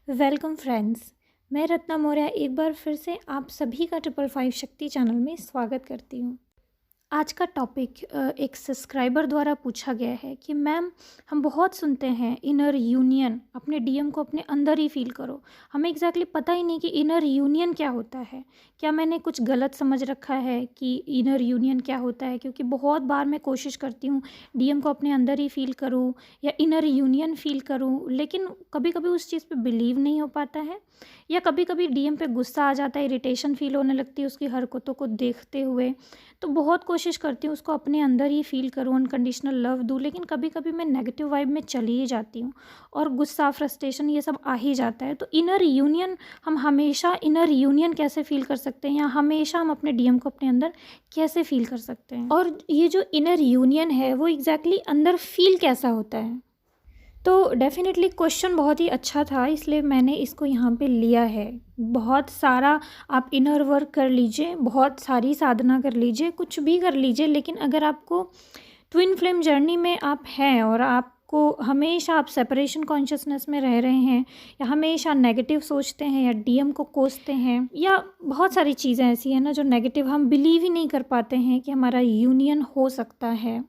Welcome friends. मैं रत्ना मौर्य एक बार फिर से आप सभी का 555 शक्ति चैनल में स्वागत करती हूँ। आज का टॉपिक एक सब्सक्राइबर द्वारा पूछा गया है कि मैम, हम बहुत सुनते हैं इनर यूनियन, अपने डीएम को अपने अंदर ही फील करो। हमें एग्जैक्टली पता ही नहीं कि इनर यूनियन क्या होता है। क्या मैंने कुछ गलत समझ रखा है कि इनर यूनियन क्या होता है? क्योंकि बहुत बार मैं कोशिश करती हूँ डीएम को अपने अंदर ही फील करूँ या इनर यूनियन फील करूँ, लेकिन कभी कभी उस चीज़ पे बिलीव नहीं हो पाता है, या कभी कभी डीएम पे गुस्सा आ जाता है, इरिटेशन फील होने लगती है उसकी हरकतों को देखते हुए। तो बहुत कोशिश करती हूँ उसको अपने अंदर ही फील करूँ, अनकंडीशनल लव दूँ, लेकिन कभी कभी मैं नेगेटिव वाइब में चली ही जाती हूँ और गुस्सा, फ्रस्ट्रेशन ये सब आ ही जाता है। तो इनर यूनियन, हम हमेशा इनर यूनियन कैसे फील कर सकते हैं, या हमेशा हम अपने डीएम को अपने अंदर कैसे फील कर सकते हैं, और ये जो इनर यूनियन है वो एग्जैक्टली अंदर फील कैसा होता है? तो डेफ़िनेटली क्वेश्चन बहुत ही अच्छा था, इसलिए मैंने इसको यहाँ पे लिया है। बहुत सारा आप इनर वर्क कर लीजिए, बहुत सारी साधना कर लीजिए, कुछ भी कर लीजिए, लेकिन अगर आपको ट्विन फ्लेम जर्नी में आप हैं और आपको हमेशा आप सेपरेशन कॉन्शियसनेस में रह रहे हैं, या हमेशा नेगेटिव सोचते हैं, या डीएम को कोसते हैं, या बहुत सारी चीज़ें ऐसी हैं ना जो नेगेटिव, हम बिलीव ही नहीं कर पाते हैं कि हमारा यूनियन हो सकता है।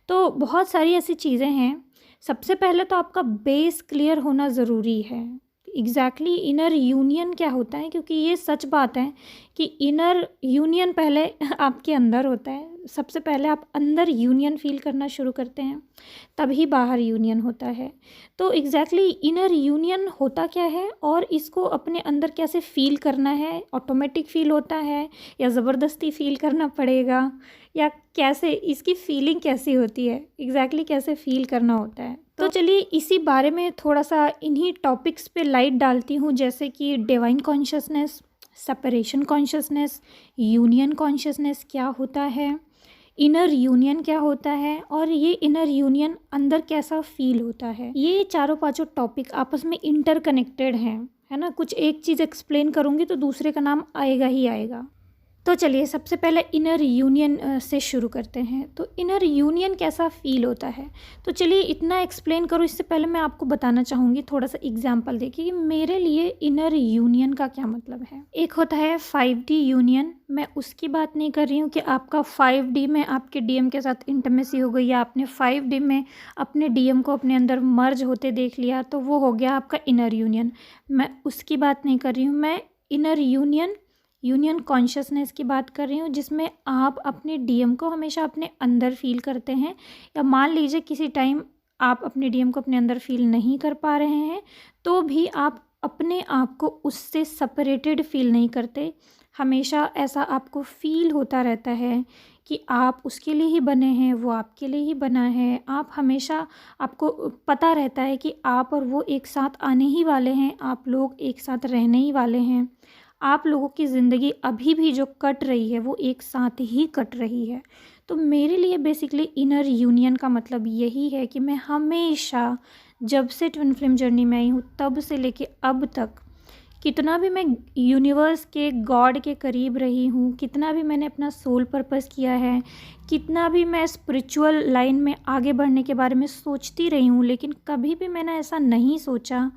तो बहुत सारी ऐसी चीज़ें हैं। सबसे पहले तो आपका बेस क्लियर होना ज़रूरी है। एग्जैक्टली इनर यूनियन क्या होता है, क्योंकि ये सच बात है कि इनर यूनियन पहले आपके अंदर होता है। सबसे पहले आप अंदर यूनियन फील करना शुरू करते हैं, तभी बाहर यूनियन होता है। तो एग्जैक्टली इनर यूनियन होता क्या है और इसको अपने अंदर कैसे फील करना है? ऑटोमेटिक फील होता है या ज़बरदस्ती फील करना पड़ेगा, या कैसे इसकी फीलिंग कैसी होती है, एग्जैक्टली कैसे फील करना होता है? तो चलिए इसी बारे में थोड़ा सा इन्हीं टॉपिक्स पे लाइट डालती हूँ, जैसे कि divine consciousness, separation consciousness, union consciousness क्या होता है, इनर यूनियन क्या होता है, और ये इनर यूनियन अंदर कैसा फील होता है। ये चारों पांचों टॉपिक आपस में इंटरकनेक्टेड हैं, है ना। कुछ एक चीज़ एक्सप्लेन करूँगी तो दूसरे का नाम आएगा ही आएगा। तो चलिए सबसे पहले इनर यूनियन से शुरू करते हैं। तो इनर यूनियन कैसा फील होता है, तो चलिए इतना एक्सप्लेन करूँ इससे पहले मैं आपको बताना चाहूँगी थोड़ा सा एग्जांपल देखिए कि मेरे लिए इनर यूनियन का क्या मतलब है। एक होता है 5D यूनियन। मैं उसकी बात नहीं कर रही हूँ कि आपका 5D में आपके डीएम के साथ इंटीमेसी हो गई, या आपने 5D में अपने डीएम को अपने अंदर मर्ज होते देख लिया, तो वो हो गया आपका इनर यूनियन। मैं उसकी बात नहीं कर रही हूँ। मैं इनर यूनियन कॉन्शियसनेस की बात कर रही हूँ, जिसमें आप अपने डीएम को हमेशा अपने अंदर फील करते हैं, या मान लीजिए किसी टाइम आप अपने डीएम को अपने अंदर फील नहीं कर पा रहे हैं, तो भी आप अपने आप को उससे सेपरेटेड फील नहीं करते। हमेशा ऐसा आपको फील होता रहता है कि आप उसके लिए ही बने हैं, वो आपके लिए ही बना है। आप हमेशा, आपको पता रहता है कि आप और वो एक साथ आने ही वाले हैं, आप लोग एक साथ रहने ही वाले हैं। आप लोगों की ज़िंदगी अभी भी जो कट रही है वो एक साथ ही कट रही है। तो मेरे लिए बेसिकली इनर यूनियन का मतलब यही है कि मैं हमेशा, जब से ट्विन फ्लेम जर्नी में आई हूँ तब से लेके अब तक, कितना भी मैं यूनिवर्स के गॉड के करीब रही हूँ, कितना भी मैंने अपना सोल पर्पस किया है, कितना भी मैं स्पिरिचुअल लाइन में आगे बढ़ने के बारे में सोचती रही हूँ, लेकिन कभी भी मैंने ऐसा नहीं सोचा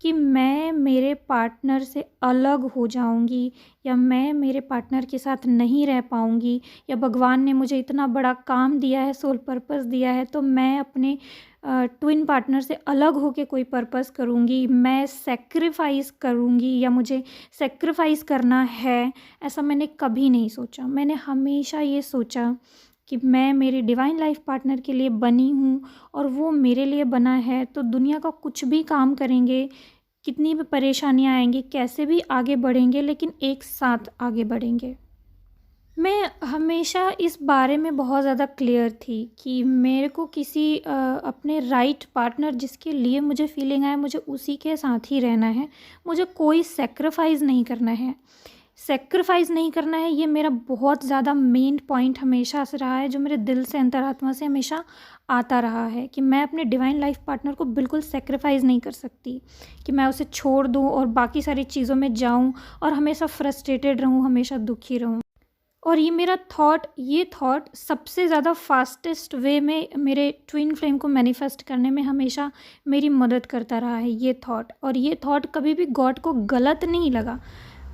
कि मैं मेरे पार्टनर से अलग हो जाऊंगी, या मैं मेरे पार्टनर के साथ नहीं रह पाऊंगी, या भगवान ने मुझे इतना बड़ा काम दिया है, सोल पर्पस दिया है, तो मैं अपने ट्विन पार्टनर से अलग होकर कोई पर्पस करूंगी, मैं सेक्रीफाइस करूंगी, या मुझे सेक्रीफाइस करना है। ऐसा मैंने कभी नहीं सोचा। मैंने हमेशा ये सोचा कि मैं मेरे डिवाइन लाइफ पार्टनर के लिए बनी हूँ और वो मेरे लिए बना है। तो दुनिया का कुछ भी काम करेंगे, कितनी भी परेशानियाँ आएंगी, कैसे भी आगे बढ़ेंगे, लेकिन एक साथ आगे बढ़ेंगे। मैं हमेशा इस बारे में बहुत ज़्यादा क्लियर थी कि मेरे को किसी अपने राइट पार्टनर जिसके लिए मुझे फीलिंग आए, मुझे उसी के साथ ही रहना है। मुझे कोई सेक्रीफाइस नहीं करना है। सेक्रीफाइस नहीं करना है, ये मेरा बहुत ज़्यादा मेन पॉइंट हमेशा से रहा है, जो मेरे दिल से, अंतरात्मा से हमेशा आता रहा है कि मैं अपने डिवाइन लाइफ पार्टनर को बिल्कुल सेक्रीफाइस नहीं कर सकती, कि मैं उसे छोड़ दूँ और बाकी सारी चीज़ों में जाऊँ और हमेशा फ्रस्ट्रेटेड रहूँ, हमेशा दुखी रहूँ। और ये थॉट सबसे ज़्यादा फास्टेस्ट वे में मेरे ट्विन फ्लेम को मैनिफेस्ट करने में हमेशा मेरी मदद करता रहा है ये थॉट। और ये थॉट कभी भी गॉड को गलत नहीं लगा।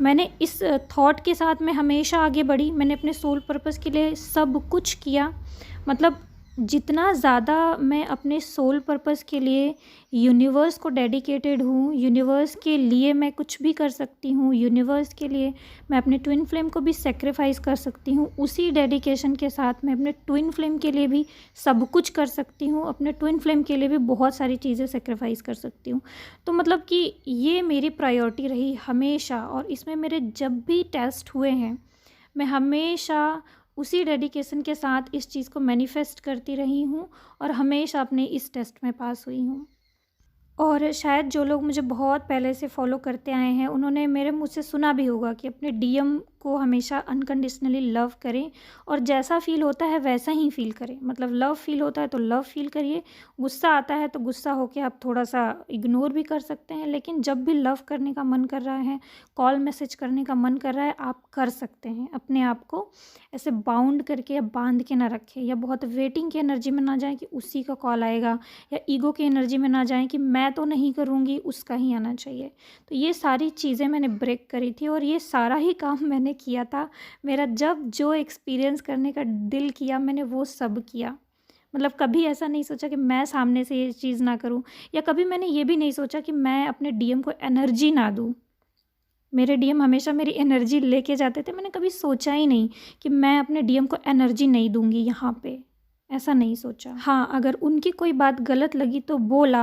मैंने इस थॉट के साथ मैं हमेशा आगे बढ़ी। मैंने अपने सोल पर्पस के लिए सब कुछ किया। मतलब जितना ज़्यादा मैं अपने सोल पर्पस के लिए यूनिवर्स को डेडिकेटेड हूँ, यूनिवर्स के लिए मैं कुछ भी कर सकती हूँ, यूनिवर्स के लिए मैं अपने ट्विन फ्लेम को भी सेक्रीफाइस कर सकती हूँ, उसी डेडिकेशन के साथ मैं अपने ट्विन फ्लेम के लिए भी सब कुछ कर सकती हूँ, अपने ट्विन फ्लेम के लिए भी बहुत सारी चीज़ें सेक्रीफाइस कर सकती हूँ। तो मतलब कि ये मेरी प्रायोरिटी रही हमेशा। और इसमें मेरे जब भी टेस्ट हुए हैं, मैं हमेशा उसी डेडिकेशन के साथ इस चीज़ को मैनिफेस्ट करती रही हूँ और हमेशा अपने इस टेस्ट में पास हुई हूँ। और शायद जो लोग मुझे बहुत पहले से फॉलो करते आए हैं, उन्होंने मेरे मुँह से सुना भी होगा कि अपने डीएम को हमेशा अनकंडीशनली लव करें और जैसा फ़ील होता है वैसा ही फ़ील करें। मतलब लव फ़ील होता है तो लव फ़ील करिए, गुस्सा आता है तो गुस्सा होके आप थोड़ा-सा इग्नोर भी कर सकते हैं, लेकिन जब भी लव करने का मन कर रहा है, कॉल मैसेज करने का मन कर रहा है, आप कर सकते हैं। अपने आप को ऐसे बाउंड करके या बाँध के ना रखें, या बहुत वेटिंग की एनर्जी में ना जाएँ कि उसी का कॉल आएगा, या ईगो की एनर्जी में ना जाएँ कि मैं तो नहीं करूँगी, उसका ही आना चाहिए। तो ये सारी चीज़ें मैंने ब्रेक करी थी और ये सारा ही काम मैंने किया था। मेरा जब जो एक्सपीरियंस करने का दिल किया, मैंने वो सब किया। मतलब कभी ऐसा नहीं सोचा कि मैं सामने से ये चीज़ ना करूँ, या कभी मैंने ये भी नहीं सोचा कि मैं अपने डीएम को एनर्जी ना दूँ। मेरे डीएम हमेशा मेरी एनर्जी लेके जाते थे। मैंने कभी सोचा ही नहीं कि मैं अपने डीएम को एनर्जी नहीं दूँगी यहाँ पे, ऐसा नहीं सोचा। हाँ, अगर उनकी कोई बात गलत लगी तो बोला।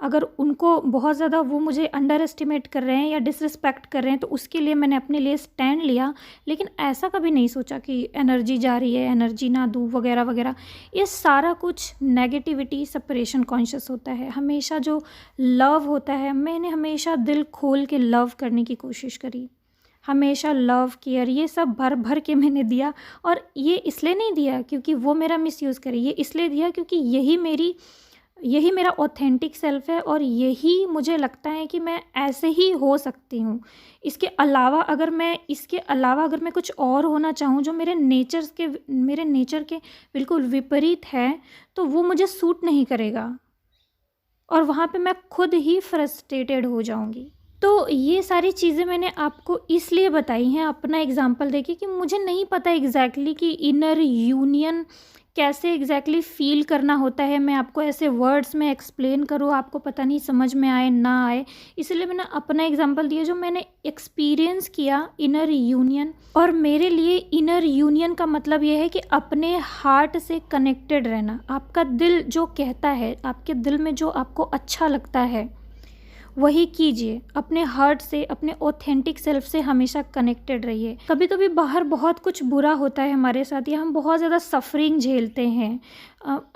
अगर उनको बहुत ज़्यादा वो मुझे अंडर एस्टिमेट कर रहे हैं या डिसरिस्पेक्ट कर रहे हैं तो उसके लिए मैंने अपने लिए स्टैंड लिया। लेकिन ऐसा कभी नहीं सोचा कि एनर्जी जा रही है, एनर्जी ना दूँ वगैरह वगैरह। ये सारा कुछ नेगेटिविटी सेपरेशन कॉन्शियस होता है। हमेशा जो लव होता है, मैंने हमेशा दिल खोल के लव करने की कोशिश करी। हमेशा लव, केयर, ये सब भर भर के मैंने दिया। और ये इसलिए नहीं दिया क्योंकि वो मेरा मिसयूज़ करे, ये इसलिए दिया क्योंकि यही मेरा ऑथेंटिक सेल्फ है और यही मुझे लगता है कि मैं ऐसे ही हो सकती हूँ। इसके अलावा अगर मैं कुछ और होना चाहूँ जो मेरे नेचर के बिल्कुल विपरीत है, तो वो मुझे सूट नहीं करेगा और वहाँ पे मैं खुद ही फ्रस्ट्रेटेड हो जाऊँगी। तो ये सारी चीज़ें मैंने आपको इसलिए बताई हैं अपना एग्ज़ाम्पल देके कि मुझे नहीं पता एग्ज़ैक्टली कि इनर यूनियन कैसे एग्ज़ैक्टली फ़ील करना होता है। मैं आपको ऐसे वर्ड्स में एक्सप्लेन करूँ, आपको पता नहीं समझ में आए ना आए, इसलिए मैंने अपना एग्ज़ाम्पल दिया जो मैंने एक्सपीरियंस किया इनर यूनियन। और मेरे लिए इनर यूनियन का मतलब ये है कि अपने हार्ट से कनेक्टेड रहना। आपका दिल जो कहता है, आपके दिल में जो आपको अच्छा लगता है वही कीजिए। अपने हार्ट से, अपने ऑथेंटिक सेल्फ से हमेशा कनेक्टेड रहिए। कभी कभी बाहर बहुत कुछ बुरा होता है हमारे साथ, या हम बहुत ज़्यादा सफरिंग झेलते हैं,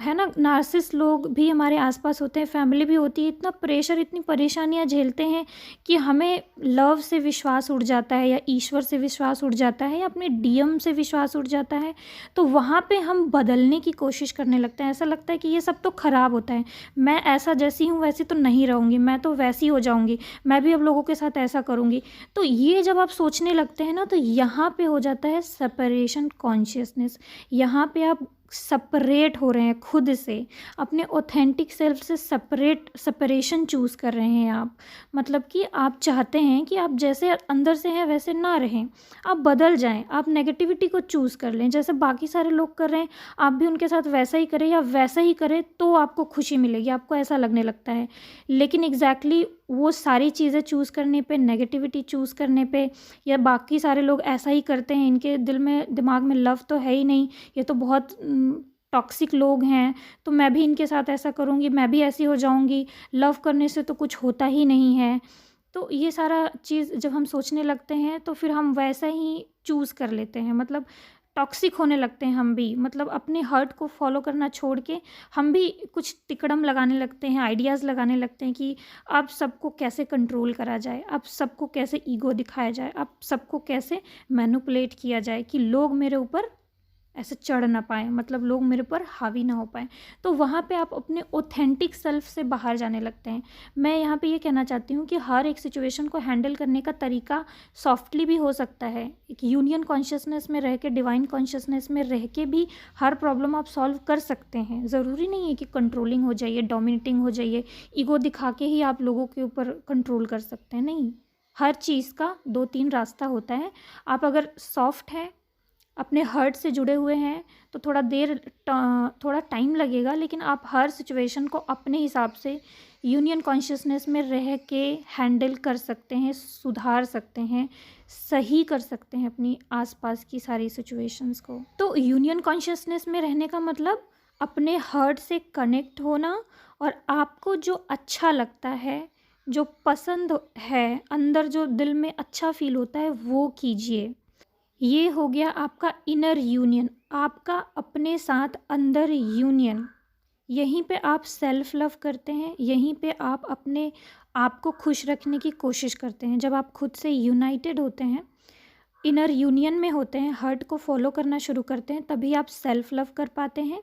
है ना। नार्सिसिस्ट लोग भी हमारे आसपास होते हैं, फैमिली भी होती है। इतना प्रेशर, इतनी परेशानियां झेलते हैं कि हमें लव से विश्वास उड़ जाता है, या ईश्वर से विश्वास उड़ जाता है, या अपने डीएम से विश्वास उड़ जाता है। तो वहाँ पे हम बदलने की कोशिश करने लगते हैं। ऐसा लगता है कि ये सब तो ख़राब होता है, मैं ऐसा जैसी हूँ वैसी तो नहीं रहूँगी, मैं तो वैसी हो जाऊँगी, मैं भी अब लोगों के साथ ऐसा करूँगी। तो ये जब आप सोचने लगते हैं ना, तो यहाँ पे हो जाता है सेपरेशन कॉन्शियसनेस। यहाँ पे आप सेपरेट हो रहे हैं खुद से, अपने ऑथेंटिक सेल्फ से सेपरेशन चूज़ कर रहे हैं आप। मतलब कि आप चाहते हैं कि आप जैसे अंदर से हैं वैसे ना रहें, आप बदल जाएं, आप नेगेटिविटी को चूज़ कर लें। जैसे बाकी सारे लोग कर रहे हैं, आप भी उनके साथ वैसा ही करें, या वैसा ही करें तो आपको खुशी मिलेगी, आपको ऐसा लगने लगता है। लेकिन एग्जैक्टली वो सारी चीज़ें चूज़ करने पे, नेगेटिविटी चूज़ करने पे, या बाकी सारे लोग ऐसा ही करते हैं, इनके दिमाग में लव तो है ही नहीं, ये तो बहुत टॉक्सिक लोग हैं, तो मैं भी इनके साथ ऐसा करूँगी, मैं भी ऐसी हो जाऊँगी, लव करने से तो कुछ होता ही नहीं है। तो ये सारा चीज़ जब हम सोचने लगते हैं तो फिर हम वैसा ही चूज़ कर लेते हैं। मतलब टॉक्सिक होने लगते हैं हम भी। मतलब अपने हर्ट को फॉलो करना छोड़ के हम भी कुछ तिकड़म लगाने लगते हैं, आइडियाज़ लगाने लगते हैं कि अब सबको कैसे कंट्रोल करा जाए, अब सबको कैसे ईगो दिखाया जाए, अब सबको कैसे मैनिपुलेट किया जाए कि लोग मेरे ऊपर ऐसे चढ़ ना पाएँ, मतलब लोग मेरे पर हावी ना हो पाएँ। तो वहाँ पे आप अपने ऑथेंटिक सेल्फ से बाहर जाने लगते हैं। मैं यहाँ पे ये कहना चाहती हूँ कि हर एक सिचुएशन को हैंडल करने का तरीका सॉफ्टली भी हो सकता है। एक यूनियन कॉन्शियसनेस में रह के, डिवाइन कॉन्शियसनेस में रह के भी हर प्रॉब्लम आप सॉल्व कर सकते हैं। ज़रूरी नहीं है कि कंट्रोलिंग हो जाइए, डोमिनेटिंग हो जाइए, ईगो दिखा के ही आप लोगों के ऊपर कंट्रोल कर सकते हैं, नहीं। हर चीज़ का 2-3 रास्ता होता है। आप अगर सॉफ्ट हैं, अपने हर्ट से जुड़े हुए हैं, तो थोड़ा टाइम लगेगा, लेकिन आप हर सिचुएशन को अपने हिसाब से यूनियन कॉन्शियसनेस में रह के हैंडल कर सकते हैं, सुधार सकते हैं, सही कर सकते हैं अपनी आसपास की सारी सिचुएशंस को। तो यूनियन कॉन्शियसनेस में रहने का मतलब अपने हर्ट से कनेक्ट होना, और आपको जो अच्छा लगता है, जो पसंद है, अंदर जो दिल में अच्छा फील होता है, वो कीजिए। ये हो गया आपका इनर यूनियन, आपका अपने साथ अंदर यूनियन। यहीं पे आप सेल्फ लव करते हैं, यहीं पे आप अपने आप को खुश रखने की कोशिश करते हैं। जब आप खुद से यूनाइटेड होते हैं, इनर यूनियन में होते हैं, हर्ट को फॉलो करना शुरू करते हैं, तभी आप सेल्फ लव कर पाते हैं,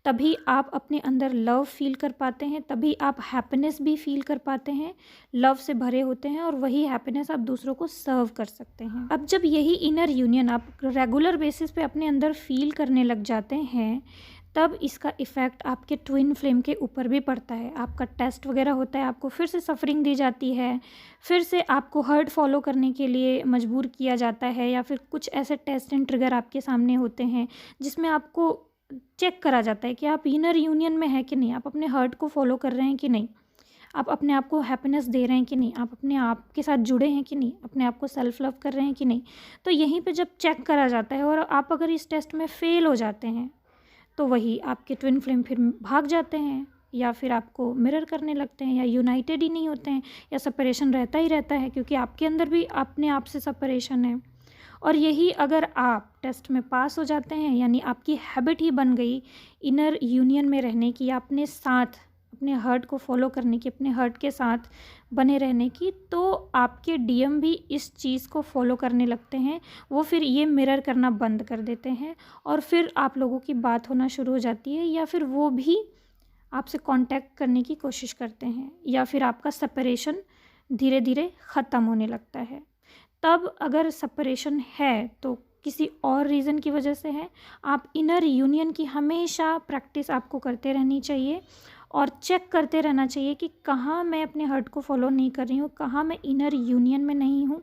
तभी आप अपने अंदर लव फील कर पाते हैं, तभी आप हैप्पीनेस भी फील कर पाते हैं, लव से भरे होते हैं, और वही हैप्पीनेस आप दूसरों को सर्व कर सकते हैं। अब जब यही इनर यूनियन आप रेगुलर बेसिस पे अपने अंदर फील करने लग जाते हैं, तब इसका इफ़ेक्ट आपके ट्विन फ्लेम के ऊपर भी पड़ता है। आपका टेस्ट वगैरह होता है, आपको फिर से सफरिंग दी जाती है, फिर से आपको हर्ट फॉलो करने के लिए मजबूर किया जाता है, या फिर कुछ ऐसे टेस्ट एंड ट्रिगर आपके सामने होते हैं जिसमें आपको चेक करा जाता है कि आप इनर यूनियन में हैं कि नहीं, आप अपने हर्ट को फॉलो कर रहे हैं कि नहीं, आप अपने आप को हैप्पीनेस दे रहे हैं कि नहीं, आप अपने आप के साथ जुड़े हैं कि नहीं, अपने आप को सेल्फ लव कर रहे हैं कि नहीं। तो यहीं पे जब चेक करा जाता है और आप अगर इस टेस्ट में फ़ेल हो जाते हैं, तो वही आपके ट्विन फ्लेम फिर भाग जाते हैं, या फिर आपको मिरर करने लगते हैं, या यूनाइटेड ही नहीं होते हैं, या सेपरेशन रहता ही रहता है, क्योंकि आपके अंदर भी अपने आप से सेपरेशन है। और यही अगर आप टेस्ट में पास हो जाते हैं, यानी आपकी हैबिट ही बन गई इनर यूनियन में रहने की, या अपने साथ, अपने हर्ट को फॉलो करने की, अपने हर्ट के साथ बने रहने की, तो आपके डीएम भी इस चीज़ को फॉलो करने लगते हैं। वो फिर ये मिरर करना बंद कर देते हैं, और फिर आप लोगों की बात होना शुरू हो जाती है, या फिर वो भी आपसे कांटेक्ट करने की कोशिश करते हैं, या फिर आपका सेपरेशन धीरे धीरे ख़त्म होने लगता है। तब अगर सेपरेशन है तो किसी और रीज़न की वजह से है। आप इनर यूनियन की हमेशा प्रैक्टिस आपको करते रहनी चाहिए, और चेक करते रहना चाहिए कि कहाँ मैं अपने हर्ट को फॉलो नहीं कर रही हूँ, कहाँ मैं इनर यूनियन में नहीं हूँ,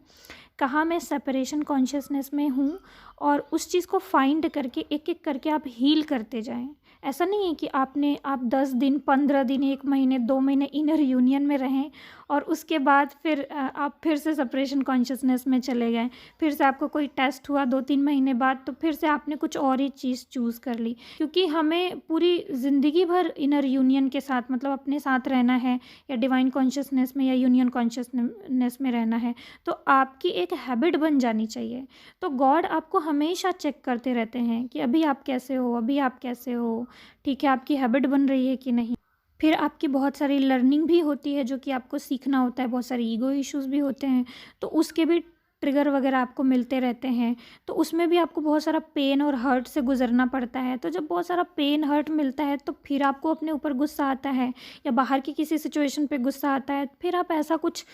कहाँ मैं सेपरेशन कॉन्शियसनेस में हूँ, और उस चीज़ को फाइंड करके एक एक करके आप हील करते जाएं। ऐसा नहीं है कि आप 10 दिन, 15 दिन, 1 महीने, 2 महीने इनर यूनियन में रहें, और उसके बाद फिर आप फिर से सेपरेशन कॉन्शियसनेस में चले गए। फिर से आपको कोई टेस्ट हुआ 2-3 महीने बाद, तो फिर से आपने कुछ और ही चीज़ चूज़ कर ली। क्योंकि हमें पूरी ज़िंदगी भर इनर यूनियन के साथ, मतलब अपने साथ रहना है, या डिवाइन कॉन्शियसनेस में या यूनियन कॉन्शियसनेस में रहना है, तो आपकी एक हैबिट बन जानी चाहिए। तो गॉड आपको हमेशा चेक करते रहते हैं कि अभी आप कैसे हो, अभी आप कैसे हो, ठीक है, आपकी हैबिट बन रही है कि नहीं। फिर आपकी बहुत सारी लर्निंग भी होती है, जो कि आपको सीखना होता है, बहुत सारे ईगो इश्यूज़ भी होते हैं, तो उसके भी ट्रिगर वगैरह आपको मिलते रहते हैं, तो उसमें भी आपको बहुत सारा पेन और हर्ट से गुजरना पड़ता है। तो जब बहुत सारा पेन हर्ट मिलता है, तो फिर आपको अपने ऊपर गुस्सा आता है, या बाहर की किसी सिचुएशन पे गुस्सा आता है, फिर आप ऐसा कुछ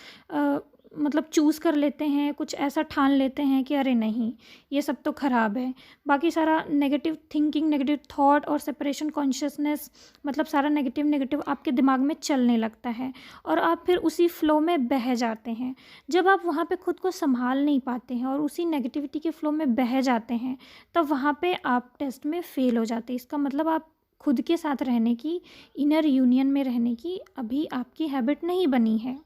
मतलब चूज़ कर लेते हैं, कुछ ऐसा ठान लेते हैं कि अरे नहीं, ये सब तो ख़राब है। बाकी सारा नेगेटिव थिंकिंग, नेगेटिव थॉट और सेपरेशन कॉन्शियसनेस, मतलब सारा नेगेटिव नेगेटिव आपके दिमाग में चलने लगता है, और आप फिर उसी फ़्लो में बह जाते हैं। जब आप वहाँ पे खुद को संभाल नहीं पाते हैं और उसी नेगेटिविटी के फ़्लो में बह जाते हैं, तब वहाँ पे आप टेस्ट में फ़ेल हो जाते हैं। इसका मतलब आप खुद के साथ रहने की, इनर यूनियन में रहने की अभी आपकी हैबिट नहीं बनी है।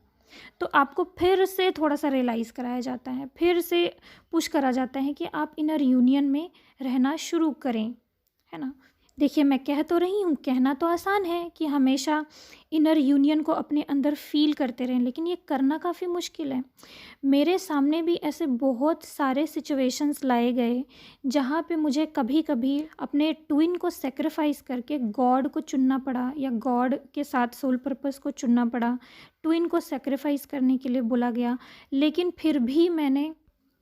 तो आपको फिर से थोड़ा सा रियलाइज़ कराया जाता है, फिर से पुश करा जाता है कि आप इनर यूनियन में रहना शुरू करें, है ना। देखिए, मैं कह तो रही हूँ, कहना तो आसान है कि हमेशा इनर यूनियन को अपने अंदर फील करते रहें, लेकिन ये करना काफ़ी मुश्किल है। मेरे सामने भी ऐसे बहुत सारे सिचुएशंस लाए गए जहाँ पे मुझे कभी कभी अपने ट्विन को सेक्रीफाइस करके गॉड को चुनना पड़ा, या गॉड के साथ सोल पर्पस को चुनना पड़ा। ट्विन को सेक्रीफाइस करने के लिए बोला गया, लेकिन फिर भी मैंने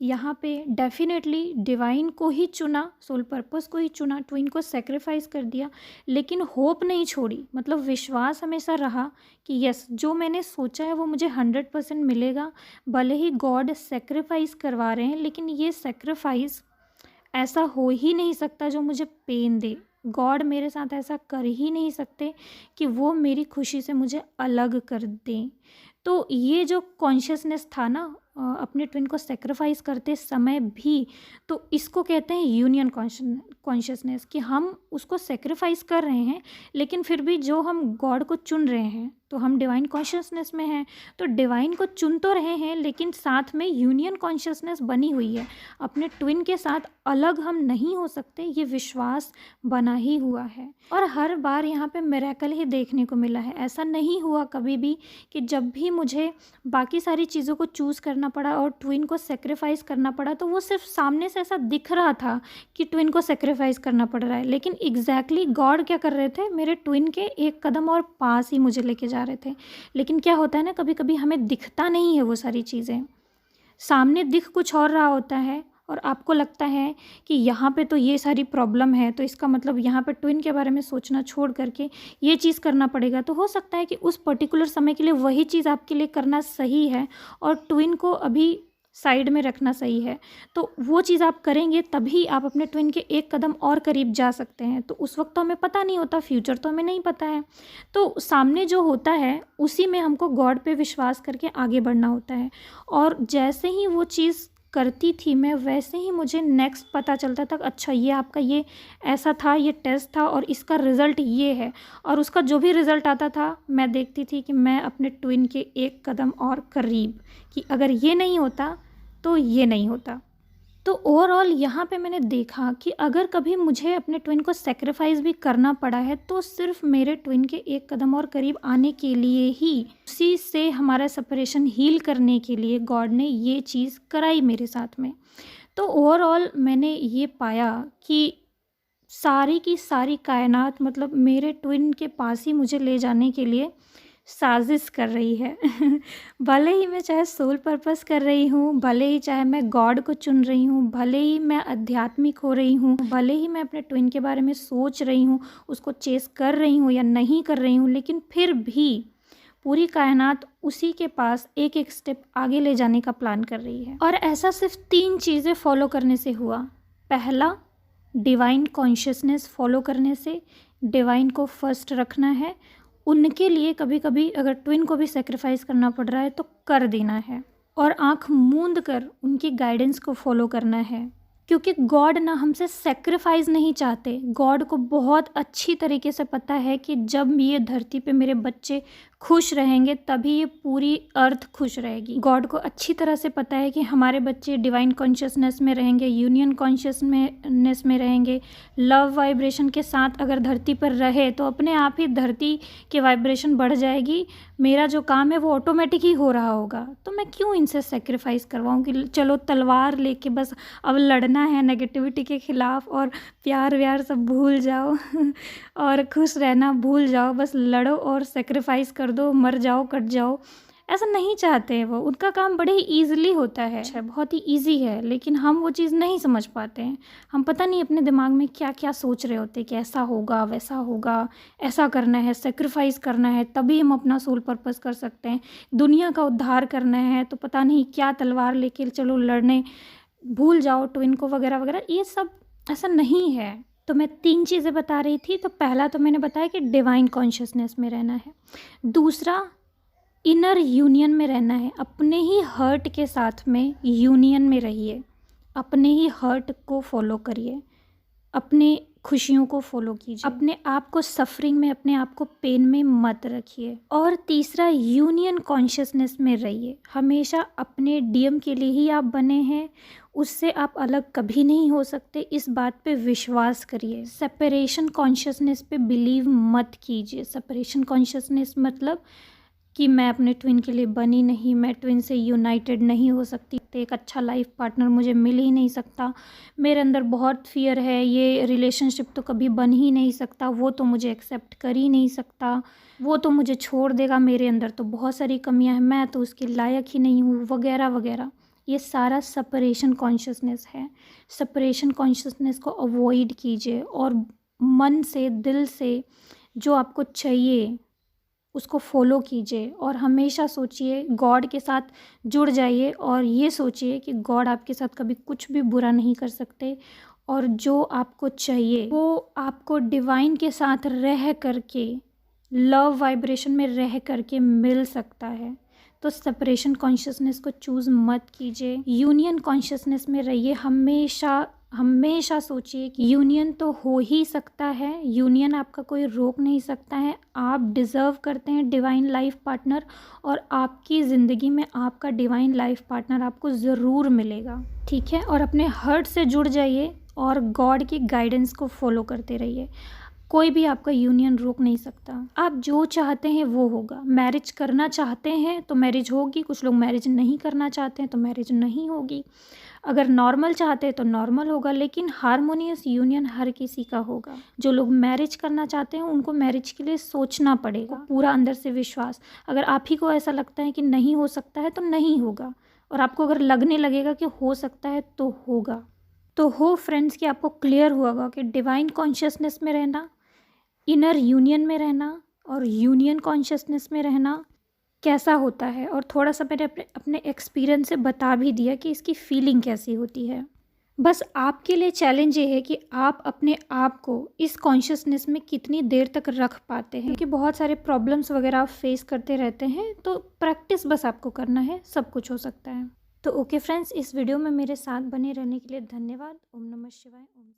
यहाँ पे डेफिनेटली डिवाइन को ही चुना, सोल पर्पस को ही चुना, ट्विन को सेक्रीफाइस कर दिया, लेकिन होप नहीं छोड़ी। मतलब विश्वास हमेशा रहा कि यस, जो मैंने सोचा है वो मुझे 100% मिलेगा। भले ही गॉड सेक्रीफाइस करवा रहे हैं, लेकिन ये सेक्रीफाइस ऐसा हो ही नहीं सकता जो मुझे पेन दे। गॉड मेरे साथ ऐसा कर ही नहीं सकते कि वो मेरी खुशी से मुझे अलग कर दें। तो ये जो कॉन्शियसनेस था ना अपने ट्विन को सेक्रीफाइस करते समय भी, तो इसको कहते हैं यूनियन कॉन्शियसनेस, कि हम उसको सेक्रीफाइस कर रहे हैं लेकिन फिर भी जो हम गॉड को चुन रहे हैं, तो हम डिवाइन कॉन्शियसनेस में हैं, तो डिवाइन को चुन तो रहे हैं लेकिन साथ में यूनियन कॉन्शियसनेस बनी हुई है। अपने ट्विन के साथ अलग हम नहीं हो सकते, ये विश्वास बना ही हुआ है। और हर बार यहाँ पे मिरेकल ही देखने को मिला है। ऐसा नहीं हुआ कभी भी कि जब भी मुझे बाकी सारी चीज़ों को चूज़ करना पड़ा और ट्विन को सेक्रीफाइस करना पड़ा, तो वो सिर्फ सामने से ऐसा दिख रहा था कि ट्विन को सेक्रीफाइस करना पड़ रहा है, लेकिन एग्जैक्टली गॉड क्या कर रहे थे, मेरे ट्विन के एक कदम और पास ही मुझे लेके जा रहे थे। लेकिन क्या होता है ना, कभी कभी हमें दिखता नहीं है वो सारी चीज़ें, सामने दिख कुछ और रहा होता है और आपको लगता है कि यहाँ पे तो ये सारी प्रॉब्लम है, तो इसका मतलब यहाँ पे ट्विन के बारे में सोचना छोड़ करके ये चीज़ करना पड़ेगा। तो हो सकता है कि उस पर्टिकुलर समय के लिए वही चीज़ आपके लिए करना सही है और ट्विन को अभी साइड में रखना सही है। तो वो चीज़ आप करेंगे तभी आप अपने ट्विन के एक कदम और करीब जा सकते हैं। तो उस वक्त तो हमें पता नहीं होता, फ्यूचर तो हमें नहीं पता है, तो सामने जो होता है उसी में हमको गॉड पे विश्वास करके आगे बढ़ना होता है। और जैसे ही वो चीज़ करती थी मैं, वैसे ही मुझे नेक्स्ट पता चलता था, अच्छा ये आपका ये ऐसा था, ये टेस्ट था और इसका रिज़ल्ट ये है। और उसका जो भी रिज़ल्ट आता था मैं देखती थी कि मैं अपने ट्विन के एक कदम और करीब, कि अगर ये नहीं होता तो ये नहीं होता। तो ओवरऑल यहाँ पे मैंने देखा कि अगर कभी मुझे अपने ट्विन को सेक्रीफाइस भी करना पड़ा है तो सिर्फ मेरे ट्विन के एक कदम और करीब आने के लिए ही, उसी से हमारा सेपरेशन हील करने के लिए गॉड ने ये चीज़ कराई मेरे साथ में। तो ओवरऑल मैंने ये पाया कि सारी की सारी कायनात मतलब मेरे ट्विन के पास ही मुझे ले जाने के लिए साजिश कर रही है। भले ही मैं चाहे सोल पर्पस कर रही हूँ, भले ही चाहे मैं गॉड को चुन रही हूँ, भले ही मैं आध्यात्मिक हो रही हूँ, भले ही मैं अपने ट्विन के बारे में सोच रही हूँ, उसको चेस कर रही हूँ या नहीं कर रही हूँ, लेकिन फिर भी पूरी कायनात उसी के पास एक एक स्टेप आगे ले जाने का प्लान कर रही है। और ऐसा सिर्फ 3 चीज़ें फॉलो करने से हुआ। पहला, डिवाइन कॉन्शियसनेस फॉलो करने से, डिवाइन को फर्स्ट रखना है, उनके लिए कभी कभी अगर ट्विन को भी सेक्रीफाइस करना पड़ रहा है तो कर देना है, और आंख मूंद कर उनकी गाइडेंस को फॉलो करना है। क्योंकि गॉड ना हमसे सेक्रीफाइस नहीं चाहते। गॉड को बहुत अच्छी तरीके से पता है कि जब ये धरती पे मेरे बच्चे खुश रहेंगे तभी ये पूरी अर्थ खुश रहेगी। गॉड को अच्छी तरह से पता है कि हमारे बच्चे डिवाइन कॉन्शियसनेस में रहेंगे, यूनियन कॉन्शियसनेस में रहेंगे, लव वाइब्रेशन के साथ अगर धरती पर रहे तो अपने आप ही धरती के वाइब्रेशन बढ़ जाएगी। मेरा जो काम है वो ऑटोमेटिक ही हो रहा होगा। तो मैं क्यों इनसे सेक्रीफाइस करवाऊँ कि चलो तलवार लेके बस अब लड़ना है नेगेटिविटी के ख़िलाफ़ और प्यार व्यार सब भूल जाओ और खुश रहना भूल जाओ, बस लड़ो और सेक्रीफाइस कर दो, मर जाओ, कट जाओ। ऐसा नहीं चाहते हैं वो। उनका काम बड़े ही ईजिली होता है, बहुत ही ईजी है, लेकिन हम वो चीज़ नहीं समझ पाते हैं। हम पता नहीं अपने दिमाग में क्या क्या सोच रहे होते हैं कि ऐसा होगा, वैसा होगा, ऐसा करना है, सेक्रीफाइस करना है, तभी हम अपना सोल पर्पस कर सकते हैं, दुनिया का उद्धार करना है, तो पता नहीं क्या तलवार लेके चलो लड़ने, भूल जाओ ट्विन को वगैरह वगैरह। ये सब ऐसा नहीं है। तो मैं 3 चीज़ें बता रही थी। तो पहला तो मैंने बताया कि डिवाइन कॉन्शियसनेस में रहना है। दूसरा, इनर यूनियन में रहना है। अपने ही हर्ट के साथ में यूनियन में रहिए, अपने ही हर्ट को फॉलो करिए, अपने खुशियों को फॉलो कीजिए, अपने आप को सफरिंग में, अपने आप को पेन में मत रखिए। और तीसरा, यूनियन कॉन्शियसनेस में रहिए। हमेशा अपने डीएम के लिए ही आप बने हैं, उससे आप अलग कभी नहीं हो सकते। इस बात पे विश्वास करिए। सेपरेशन कॉन्शियसनेस पे बिलीव मत कीजिए। सेपरेशन कॉन्शियसनेस मतलब कि मैं अपने ट्विन के लिए बनी नहीं, मैं ट्विन से यूनाइटेड नहीं हो सकती, एक अच्छा लाइफ पार्टनर मुझे मिल ही नहीं सकता, मेरे अंदर बहुत फियर है, ये रिलेशनशिप तो कभी बन ही नहीं सकता, वो तो मुझे एक्सेप्ट कर ही नहीं सकता, वो तो मुझे छोड़ देगा, मेरे अंदर तो बहुत सारी कमियां हैं, मैं तो उसके लायक ही नहीं हूँ, वगैरह वगैरह। ये सारा सेपरेशन कॉन्शियसनेस है। सेपरेशन कॉन्शियसनेस को अवॉइड कीजिए और मन से, दिल से जो आपको चाहिए उसको फॉलो कीजिए और हमेशा सोचिए, गॉड के साथ जुड़ जाइए और ये सोचिए कि गॉड आपके साथ कभी कुछ भी बुरा नहीं कर सकते और जो आपको चाहिए वो आपको डिवाइन के साथ रह करके, लव वाइब्रेशन में रह करके मिल सकता है। तो सेपरेशन कॉन्शियसनेस को चूज़ मत कीजिए, यूनियन कॉन्शियसनेस में रहिए। हमेशा हमेशा सोचिए कि यूनियन तो हो ही सकता है, यूनियन आपका कोई रोक नहीं सकता है। आप डिज़र्व करते हैं डिवाइन लाइफ पार्टनर और आपकी ज़िंदगी में आपका डिवाइन लाइफ पार्टनर आपको ज़रूर मिलेगा, ठीक है। और अपने हार्ट से जुड़ जाइए और गॉड की गाइडेंस को फॉलो करते रहिए। कोई भी आपका यूनियन रोक नहीं सकता। आप जो चाहते हैं वो होगा। मैरिज करना चाहते हैं तो मैरिज होगी, कुछ लोग मैरिज नहीं करना चाहते हैं तो मैरिज नहीं होगी। अगर नॉर्मल चाहते हैं तो नॉर्मल होगा, लेकिन हारमोनियस यूनियन हर किसी का होगा। जो लोग मैरिज करना चाहते हैं उनको मैरिज के लिए सोचना पड़ेगा, पूरा अंदर से विश्वास। अगर आप ही को ऐसा लगता है कि नहीं हो सकता है तो नहीं होगा, और आपको अगर लगने लगेगा कि हो सकता है तो होगा। तो हो फ्रेंड्स कि आपको क्लियर हुआ कि डिवाइन कॉन्शियसनेस में रहना, इनर यूनियन में रहना और यूनियन कॉन्शियसनेस में रहना कैसा होता है। और थोड़ा सा मैंने अपने एक्सपीरियंस से बता भी दिया कि इसकी फीलिंग कैसी होती है। बस आपके लिए चैलेंज ये है कि आप अपने आप को इस कॉन्शियसनेस में कितनी देर तक रख पाते हैं, क्योंकि बहुत सारे प्रॉब्लम्स वगैरह आप फेस करते रहते हैं। तो प्रैक्टिस बस आपको करना है, सब कुछ हो सकता है। तो ओके फ्रेंड्स, इस वीडियो में मेरे साथ बने रहने के लिए धन्यवाद। ओम नमः शिवाय। ओम।